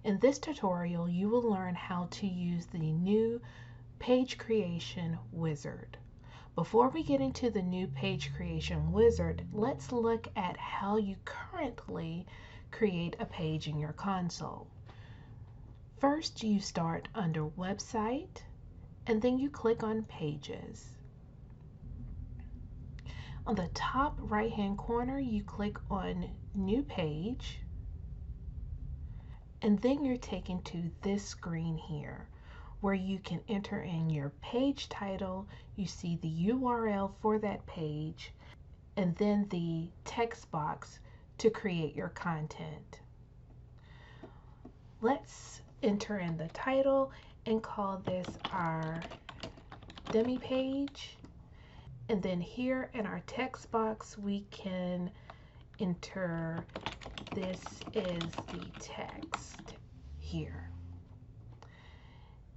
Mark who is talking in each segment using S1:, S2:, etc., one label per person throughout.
S1: In this tutorial, you will learn how to use the new page creation wizard. Before we get into the new page creation wizard, let's look at how you currently create a page in your console. First, you start under website and then you click on pages. On the top right hand corner, you click on new page, and then you're taken to this screen here where you can enter in your page title. You see the URL for that page and then the text box to create your content. Let's enter in the title and call this our demo page. And then here in our text box, we can enter "this is the text" here.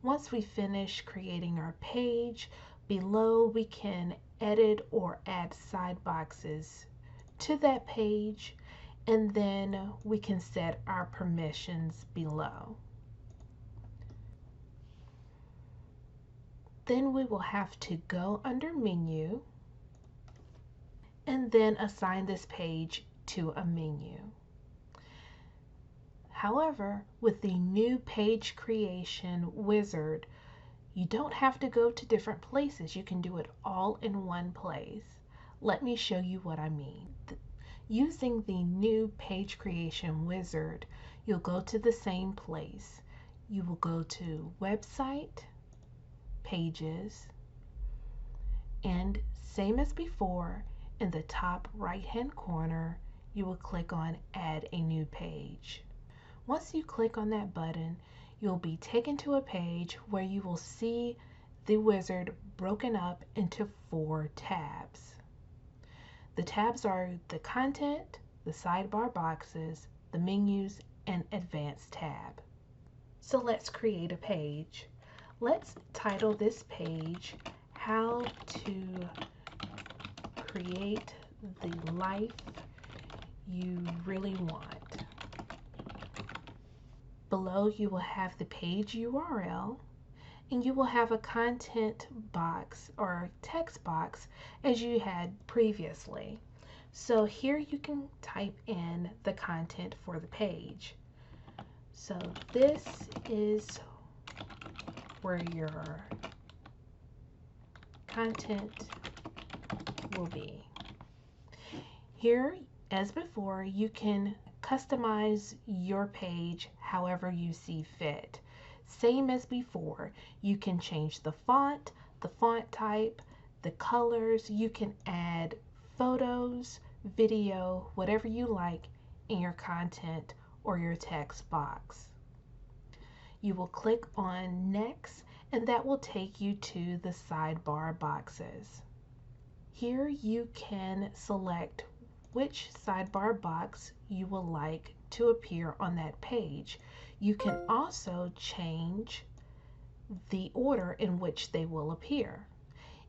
S1: Once we finish creating our page, below we can edit or add side boxes to that page, and then we can set our permissions below. Then we will have to go under menu and then assign this page to a menu. However, with the new page creation wizard, you don't have to go to different places. You can do it all in one place. Let me show you what I mean. Using the new page creation wizard, you'll go to the same place. You will go to website, pages, and same as before, in the top right hand corner, you will click on add a new page. Once you click on that button, you'll be taken to a page where you will see the wizard broken up into 4 tabs. The tabs are the content, the sidebar boxes, the menus, and advanced tab. So let's create a page. Let's title this page "How to Create the Life You Really Want." Below you will have the page URL, and you will have a content box or text box as you had previously. So here you can type in the content for the page. So this is where your content will be. Here, as before, you can customize your page however you see fit. Same as before, you can change the font type, the colors. You can add photos, video, whatever you like in your content or your text box. You will click on next, and that will take you to the sidebar boxes. Here you can select which sidebar box you would like to appear on that page. You can also change the order in which they will appear.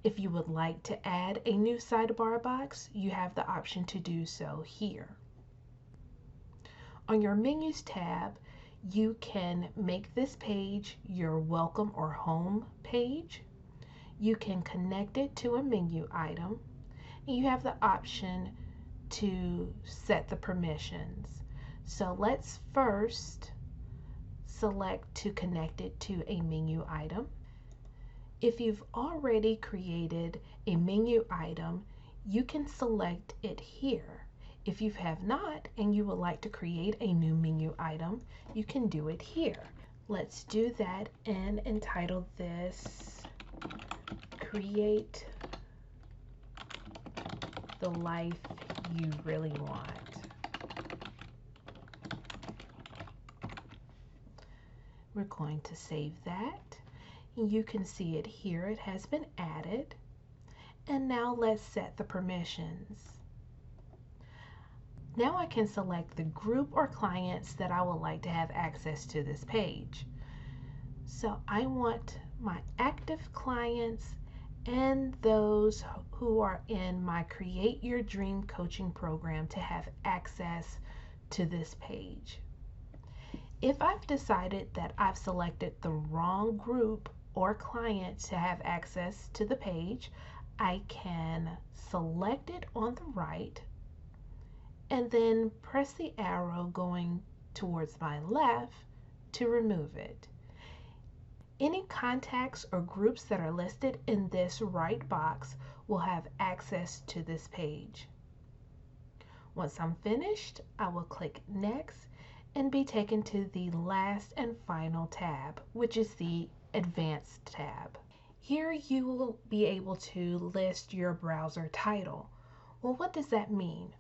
S1: If you would like to add a new sidebar box, you have the option to do so here. On your menus tab, you can make this page your welcome or home page. You can connect it to a menu item, and you have the option to set the permissions. So let's first select to connect it to a menu item. If you've already created a menu item, you can select it here. If you have not and you would like to create a new menu item, you can do it here. Let's do that and entitle this "Create the Life You Really Want." We're going to save that. You can see it here. It has been added. And now let's set the permissions. Now I can select the group or clients that I would like to have access to this page. So I want my active clients and those who are in my Create Your Dream coaching program to have access to this page. If I've decided that I've selected the wrong group or client to have access to the page, I can select it on the right and then press the arrow going towards my left to remove it. Any contacts or groups that are listed in this right box will have access to this page. Once I'm finished, I will click Next and be taken to the last and final tab, which is the Advanced tab. Here you will be able to list your browser title. Well, what does that mean?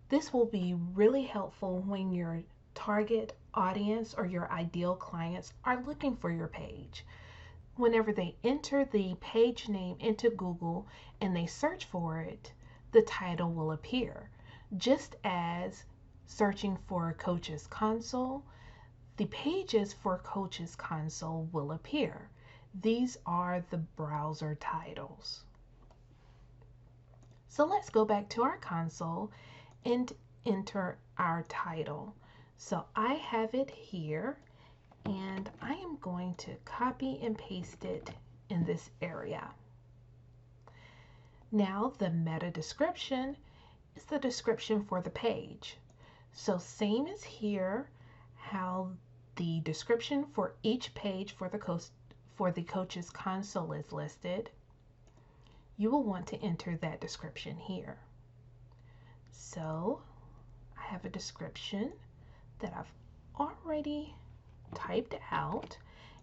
S1: This will be really helpful when your target audience or your ideal clients are looking for your page. Whenever they enter the page name into Google and they search for it, the title will appear. Just as searching for Coach's Console, the pages for Coach's Console will appear. These are the browser titles. So let's go back to our console and enter our title. So I have it here, and I am going to copy and paste it in this area. Now the meta description is the description for the page. So same as here, how the description for each page for the Coach's Console is listed, you will want to enter that description here. So I have a description that I've already typed out,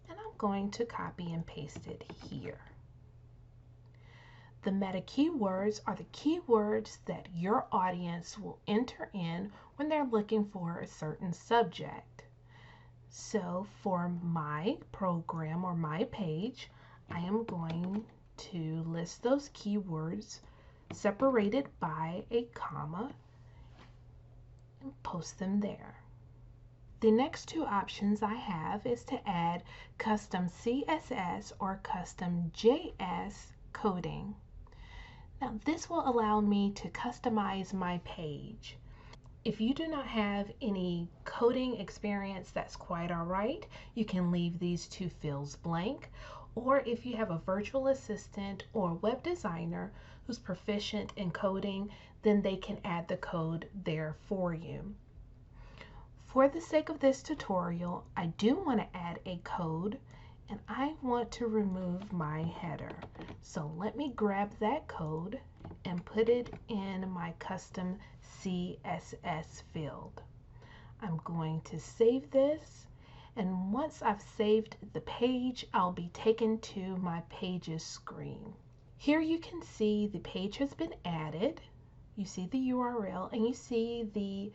S1: and I'm going to copy and paste it here. The meta keywords are the keywords that your audience will enter in when they're looking for a certain subject. So for my program or my page, I am going to list those keywords separated by a comma and post them there. The next two options I have is to add custom CSS or custom JS coding. Now this will allow me to customize my page. If you do not have any coding experience, that's quite all right. You can leave these two fields blank. Or if you have a virtual assistant or web designer who's proficient in coding, then they can add the code there for you. For the sake of this tutorial, I do want to add a code, and I want to remove my header. So let me grab that code and put it in my custom CSS field. I'm going to save this, and once I've saved the page, I'll be taken to my pages screen. Here you can see the page has been added. You see the URL and you see the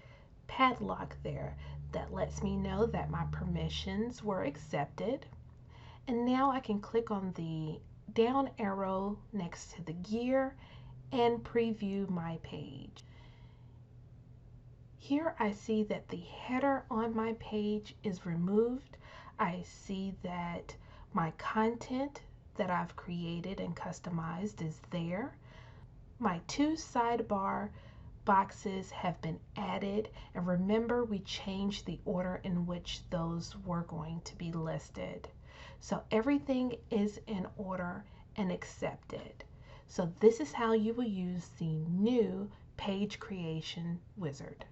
S1: padlock there that lets me know that my permissions were accepted. And now I can click on the down arrow next to the gear and preview my page. Here I see that the header on my page is removed. I see that my content that I've created and customized is there. My two sidebar boxes have been added, and remember we changed the order in which those were going to be listed. So everything is in order and accepted. So this is how you will use the new page creation wizard.